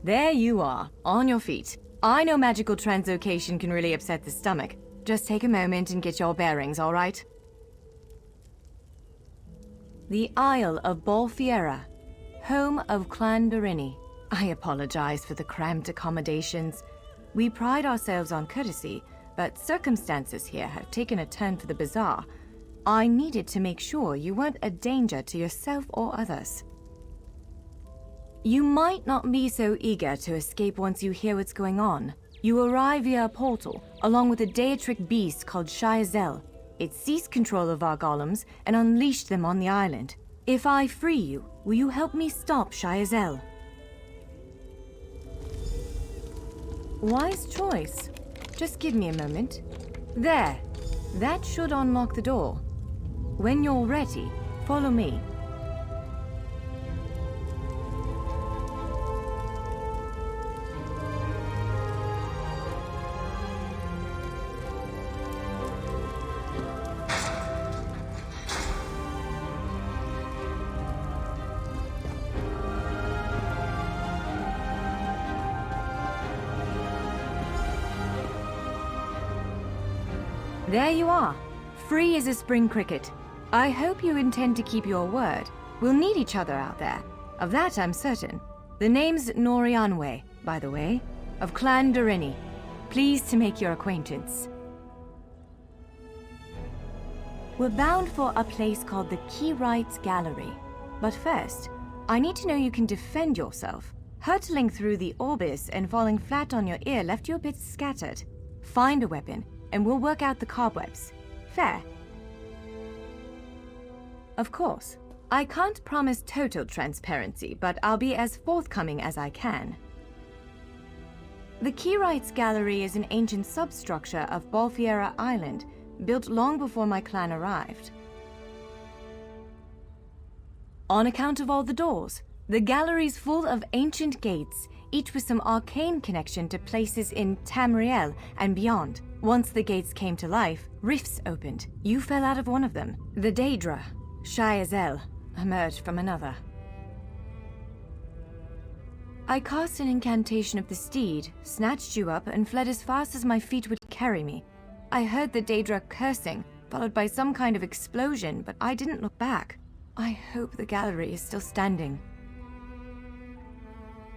There you are, on your feet. I know magical translocation can really upset the stomach. Just take a moment and get your bearings, all right? The Isle of Bolfiera, home of Clan Dorini. I apologize for the cramped accommodations. We pride ourselves on courtesy, but circumstances here have taken a turn for the bizarre. I needed to make sure you weren't a danger to yourself or others. You might not be so eager to escape once you hear what's going on. You arrive via a portal, along with a deitric beast called Shayazel. It seized control of our golems and unleashed them on the island. If I free you, will you help me stop Shayazel? Wise choice. Just give me a moment. There. That should unlock the door. When you're ready, follow me. There you are, free as a spring cricket. I hope you intend to keep your word. We'll need each other out there. Of that I'm certain. The name's Norianwe, by the way, of Clan Dorini. Pleased to make your acquaintance. We're bound for a place called the Keyrights Gallery. But first, I need to know you can defend yourself. Hurtling through the Orbis and falling flat on your ear left you a bit scattered. Find a weapon, and we'll work out the cobwebs. Fair? Of course. I can't promise total transparency, but I'll be as forthcoming as I can. The Keyrights Gallery is an ancient substructure of Bolfiera Island, built long before my clan arrived. On account of all the doors, the gallery's full of ancient gates, each with some arcane connection to places in Tamriel and beyond. Once the gates came to life, rifts opened. You fell out of one of them. The Daedra, Shayazel, emerged from another. I cast an incantation of the steed, snatched you up, and fled as fast as my feet would carry me. I heard the Daedra cursing, followed by some kind of explosion, but I didn't look back. I hope the gallery is still standing.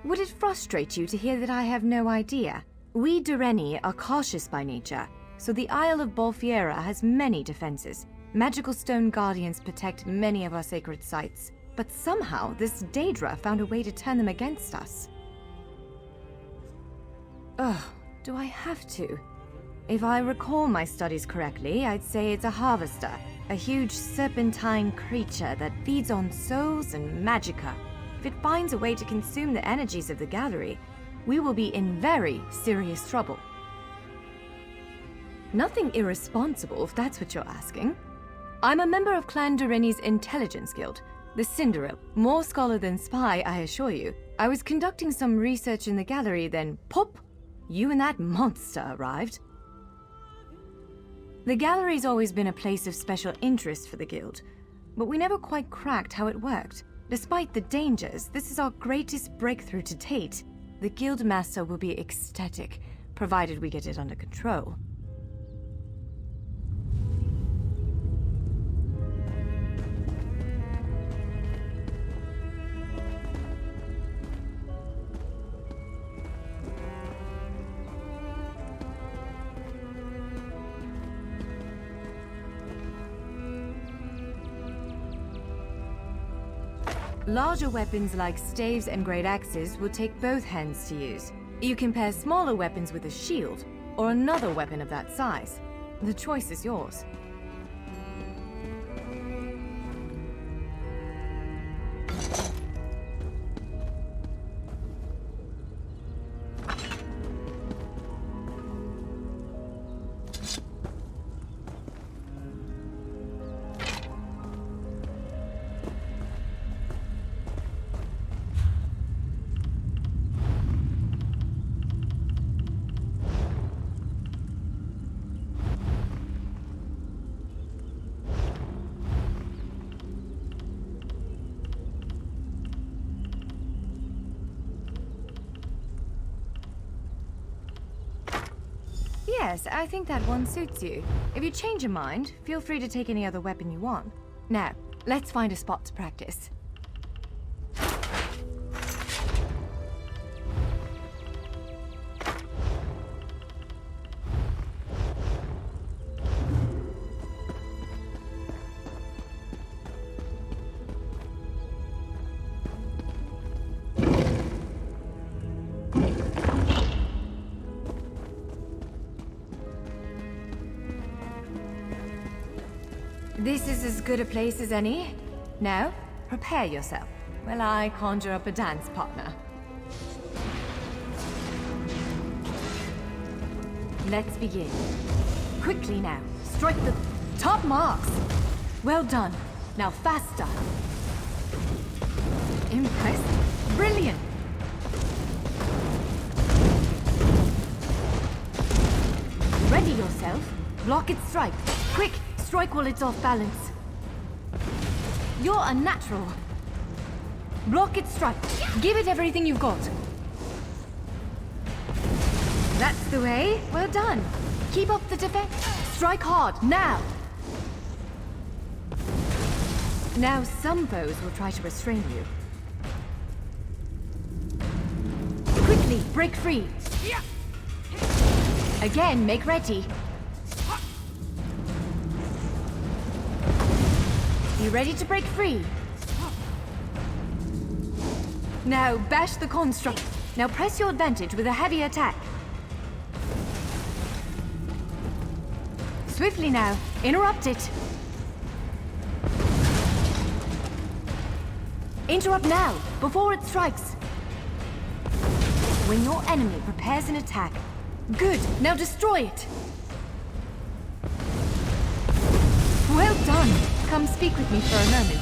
Would it frustrate you to hear that I have no idea? We Doreni are cautious by nature, so the Isle of Bolfiera has many defenses. Magical stone guardians protect many of our sacred sites, but somehow this Daedra found a way to turn them against us. Ugh, do I have to? If I recall my studies correctly, I'd say it's a harvester, a huge serpentine creature that feeds on souls and magicka. If it finds a way to consume the energies of the gallery, we will be in very serious trouble. Nothing irresponsible, if that's what you're asking. I'm a member of Clan Dorini's Intelligence Guild, the Cinderella. More scholar than spy, I assure you. I was conducting some research in the gallery, then pop! You and that monster arrived. The gallery's always been a place of special interest for the guild, but we never quite cracked how it worked. Despite the dangers, this is our greatest breakthrough to date. The guild master will be ecstatic, provided we get it under control. Larger weapons like staves and great axes will take both hands to use. You can pair smaller weapons with a shield, or another weapon of that size. The choice is yours. Yes, I think that one suits you. If you change your mind, feel free to take any other weapon you want. Now, let's find a spot to practice. This is as good a place as any. Now, prepare yourself while I conjure up a dance partner. Let's begin. Quickly now, strike the top marks. Well done. Now faster. Impressive. Brilliant. Ready yourself. Block its strike. Quick! Strike while it's off balance. You're a natural. Block its strike. Give it everything you've got. That's the way. Well done. Keep up the defense. Strike hard, now! Now some foes will try to restrain you. Quickly, break free. Again, make ready. You ready to break free? Now bash the construct. Now press your advantage with a heavy attack. Swiftly now. Interrupt it. Interrupt now, before it strikes. When your enemy prepares an attack. Good, now destroy it. Well done. Come speak with me for a moment.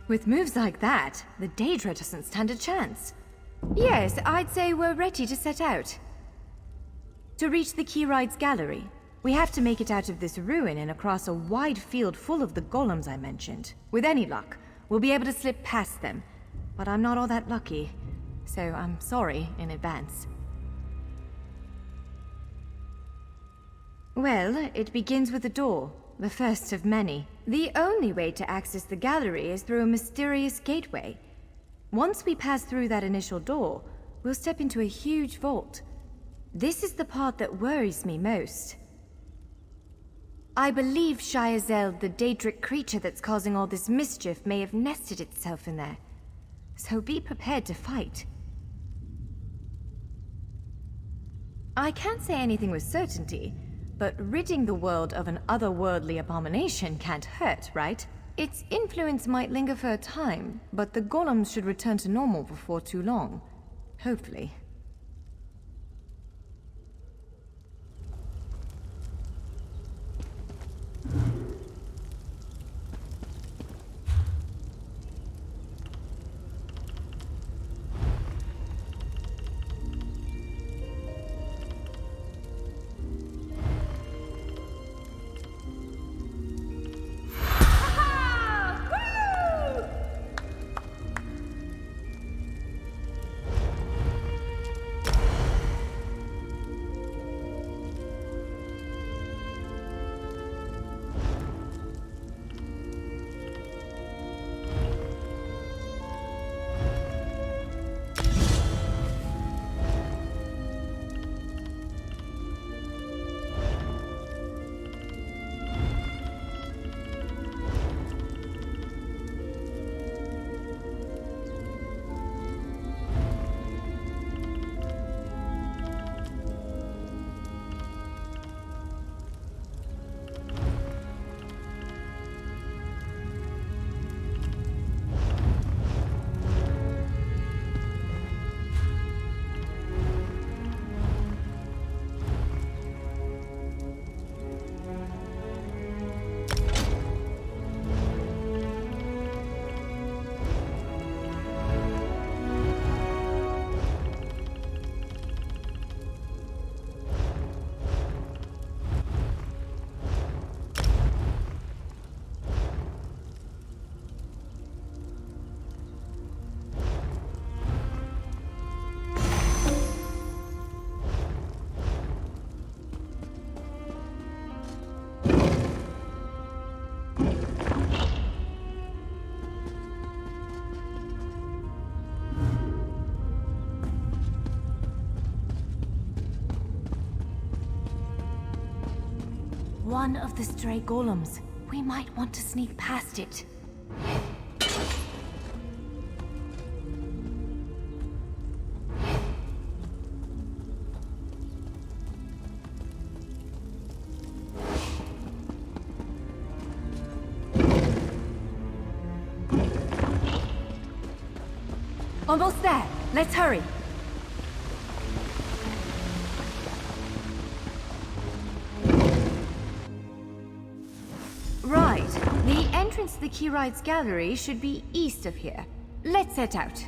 With moves like that, the Daedra doesn't stand a chance. Yes, I'd say we're ready to set out. To reach the Keyride's gallery, we have to make it out of this ruin and across a wide field full of the golems I mentioned. With any luck, we'll be able to slip past them. But I'm not all that lucky, so I'm sorry in advance. Well, it begins with a door, the first of many. The only way to access the gallery is through a mysterious gateway. Once we pass through that initial door, we'll step into a huge vault. This is the part that worries me most. I believe Shiazel, the Daedric creature that's causing all this mischief, may have nested itself in there. So be prepared to fight. I can't say anything with certainty, but ridding the world of an otherworldly abomination can't hurt, right? Its influence might linger for a time, but the golems should return to normal before too long. Hopefully. One of the stray golems. We might want to sneak past it. Almost there. Let's hurry. Right. The entrance to the Keyride's gallery should be east of here. Let's set out.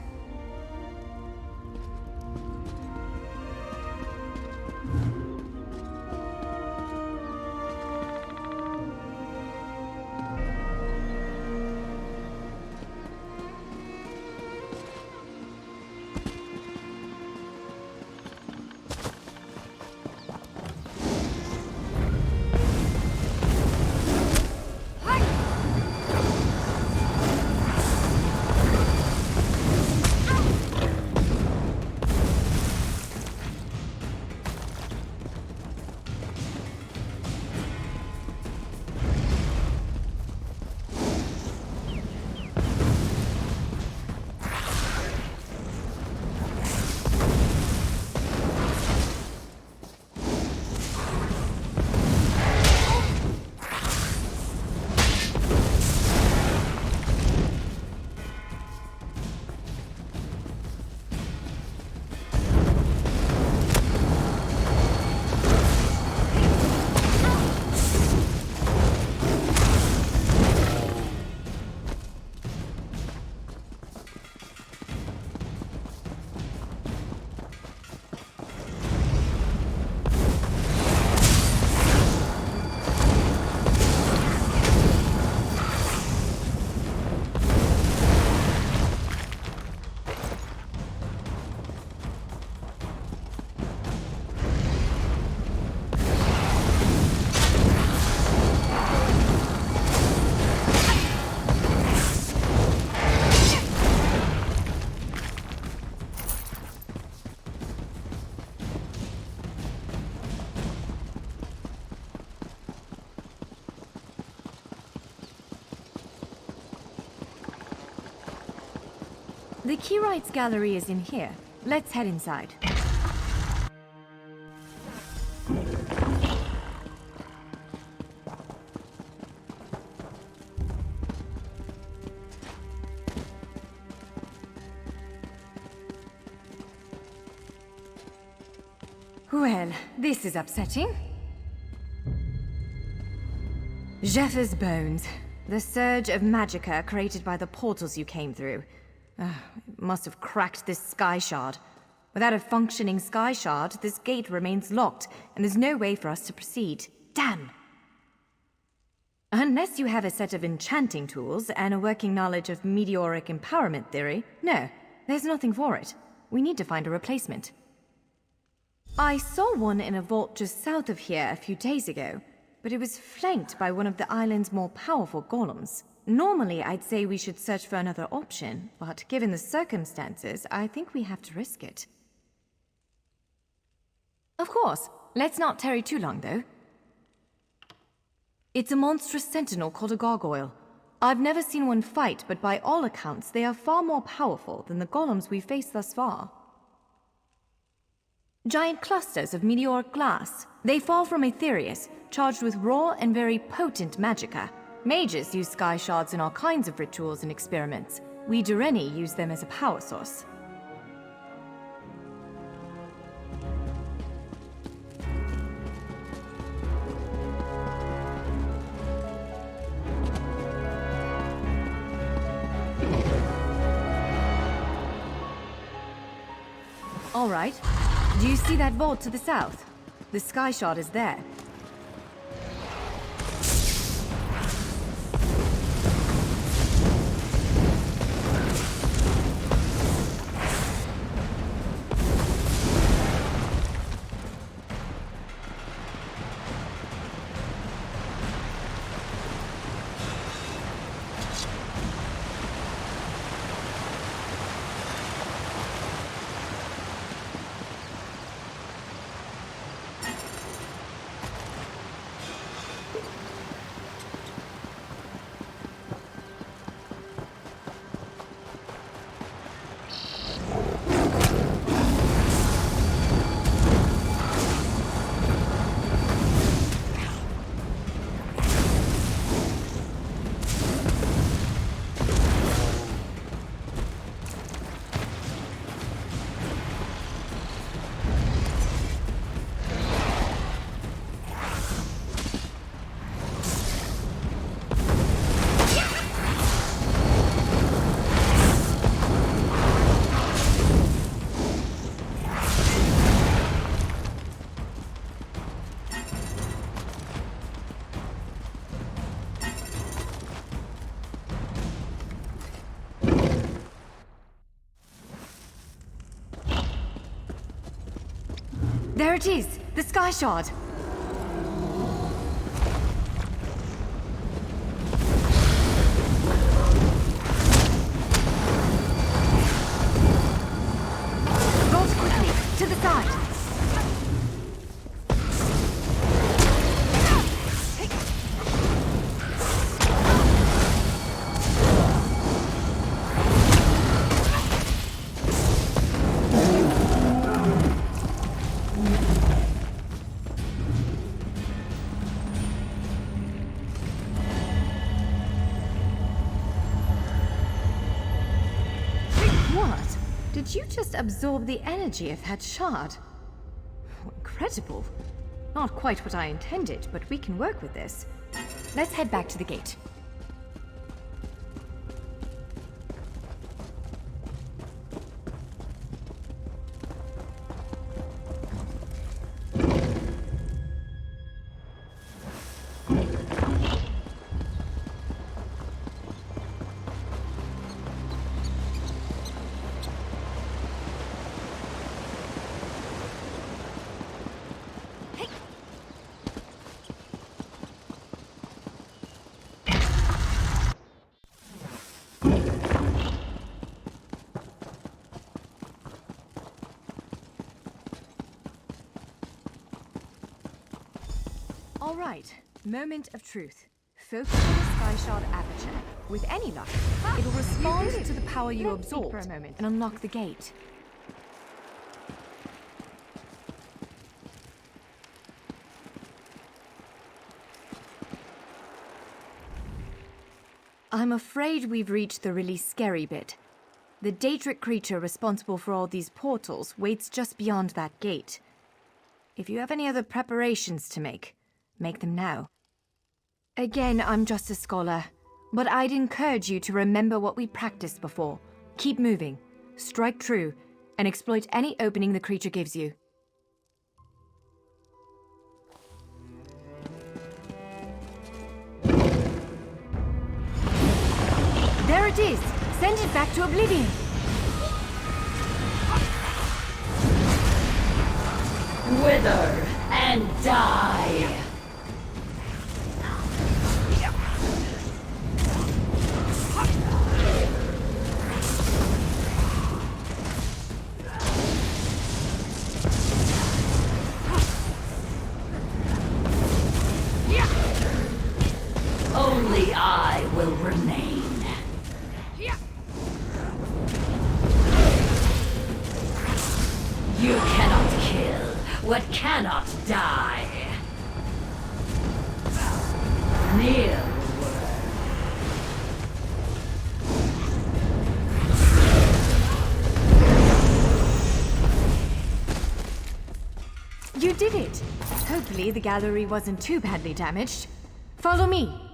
The Keyride's gallery is in here. Let's head inside. Well, this is upsetting. Jeffer's bones. The surge of magicka created by the portals you came through. It must have cracked this sky shard. Without a functioning sky shard, this gate remains locked, and there's no way for us to proceed. Damn! Unless you have a set of enchanting tools and a working knowledge of meteoric empowerment theory, no, there's nothing for it. We need to find a replacement. I saw one in a vault just south of here a few days ago, but it was flanked by one of the island's more powerful golems. Normally, I'd say we should search for another option, but given the circumstances, I think we have to risk it. Of course. Let's not tarry too long, though. It's a monstrous sentinel called a gargoyle. I've never seen one fight, but by all accounts, they are far more powerful than the golems we've faced thus far. Giant clusters of meteoric glass. They fall from Aetherius, charged with raw and very potent magicka. Mages use sky shards in all kinds of rituals and experiments. We Dureni use them as a power source. All right. Do you see that vault to the south? The sky shard is there. There it is! The Sky Shard! Bolt quickly! To the side! What? Did you just absorb the energy of that shard? Incredible. Not quite what I intended, but we can work with this. Let's head back to the gate. All right, moment of truth. Focus on the Sky Shard aperture. With any luck, it'll respond to the power you absorbed for a moment and unlock the gate. I'm afraid we've reached the really scary bit. The Daedric creature responsible for all these portals waits just beyond that gate. If you have any other preparations to make them now. Again, I'm just a scholar, but I'd encourage you to remember what we practiced before. Keep moving, strike true, and exploit any opening the creature gives you. There it is! Send it back to oblivion! Wither and die! Only I will remain. You cannot kill what cannot die. Kneel. You did it! Hopefully the gallery wasn't too badly damaged. Follow me!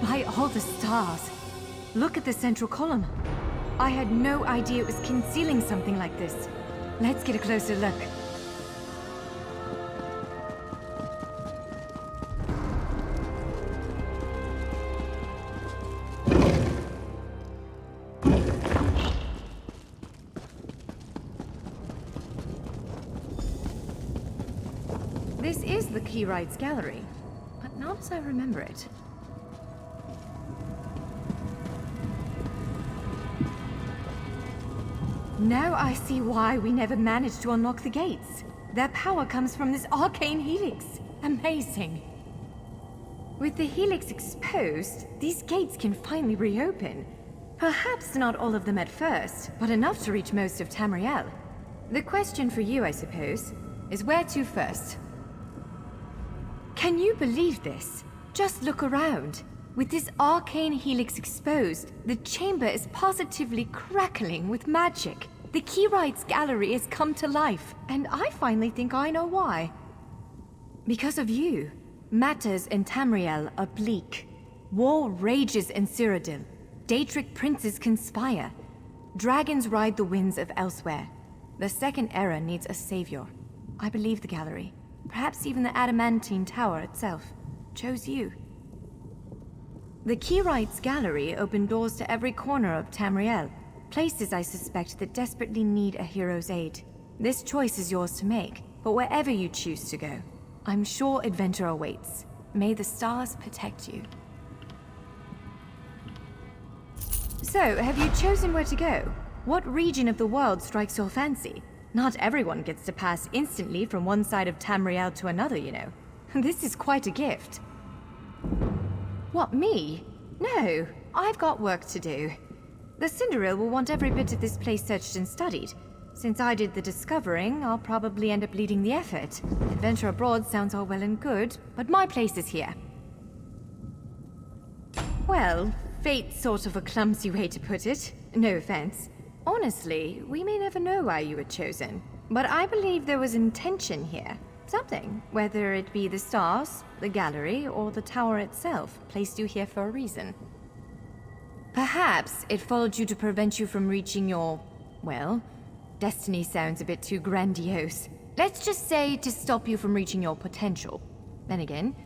By all the stars, Look at the central column. I had no idea it was concealing something like this. Let's get a closer look. This is the Keyrights Gallery, but not as I remember it. Now I see why we never managed to unlock the gates. Their power comes from this arcane helix. Amazing. With the helix exposed, these gates can finally reopen. Perhaps not all of them at first, but enough to reach most of Tamriel. The question for you, I suppose, is where to first? Can you believe this? Just look around. With this arcane helix exposed, the chamber is positively crackling with magic. The Keyrights Gallery has come to life, and I finally think I know why. Because of you. Matters in Tamriel are bleak. War rages in Cyrodiil. Daedric princes conspire. Dragons ride the winds of elsewhere. The Second Era needs a savior. I believe the Gallery, perhaps even the Adamantine Tower itself, chose you. The Keyrights Gallery opened doors to every corner of Tamriel, places I suspect that desperately need a hero's aid. This choice is yours to make, but wherever you choose to go, I'm sure adventure awaits. May the stars protect you. So, have you chosen where to go? What region of the world strikes your fancy? Not everyone gets to pass instantly from one side of Tamriel to another, you know. This is quite a gift. What, me? No, I've got work to do. The Cinderil will want every bit of this place searched and studied. Since I did the discovering, I'll probably end up leading the effort. Adventure abroad sounds all well and good, but my place is here. Well, fate's sort of a clumsy way to put it. No offense. Honestly, we may never know why you were chosen, but I believe there was intention here. Something, whether it be the stars, the gallery, or the tower itself, placed you here for a reason. Perhaps it followed you to prevent you from reaching your, well, destiny sounds a bit too grandiose. Let's just say to stop you from reaching your potential. Then again,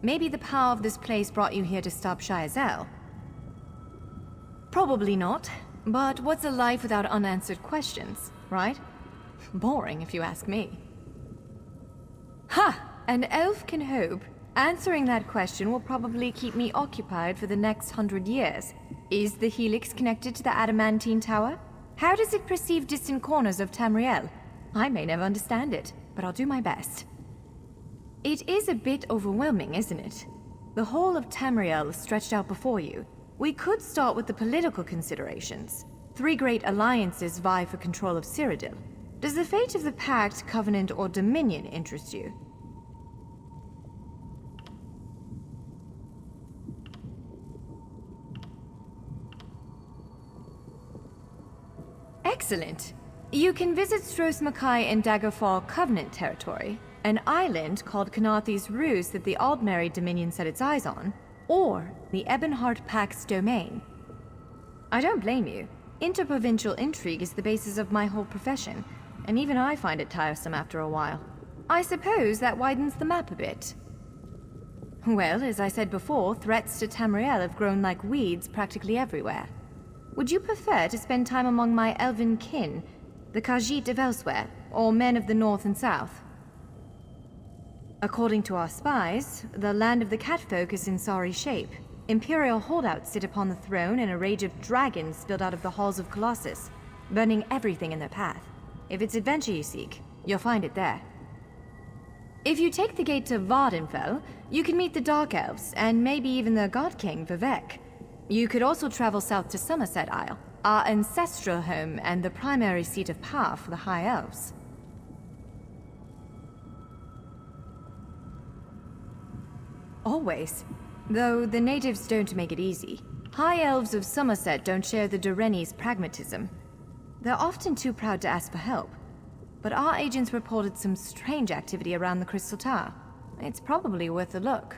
maybe the power of this place brought you here to stop Shayazel. Probably not, but what's a life without unanswered questions, right? Boring, if you ask me. Ha! An elf can hope. Answering that question will probably keep me occupied for the next 100 years. Is the Helix connected to the Adamantine Tower? How does it perceive distant corners of Tamriel? I may never understand it, but I'll do my best. It is a bit overwhelming, isn't it? The whole of Tamriel stretched out before you. We could start with the political considerations. 3 great alliances vie for control of Cyrodiil. Does the fate of the Pact, Covenant, or Dominion interest you? Excellent. You can visit Stros Mackay in Daggerfall Covenant territory, an island called Kanathi's Ruse that the Aldmeri Dominion set its eyes on, or the Ebonheart Pact's domain. I don't blame you. Interprovincial intrigue is the basis of my whole profession, and even I find it tiresome after a while. I suppose that widens the map a bit. Well, as I said before, threats to Tamriel have grown like weeds practically everywhere. Would you prefer to spend time among my elven kin, the Khajiit of elsewhere, or men of the north and south? According to our spies, the land of the catfolk is in sorry shape. Imperial holdouts sit upon the throne, and a rage of dragons spilled out of the halls of Colossus, burning everything in their path. If it's adventure you seek, you'll find it there. If you take the gate to Vardenfell, you can meet the Dark Elves, and maybe even the God King, Vivek. You could also travel south to Somerset Isle, our ancestral home and the primary seat of power for the High Elves. Always. Though the natives don't make it easy. High Elves of Somerset don't share the Durrani's pragmatism. They're often too proud to ask for help. But our agents reported some strange activity around the Crystal Tower. It's probably worth a look.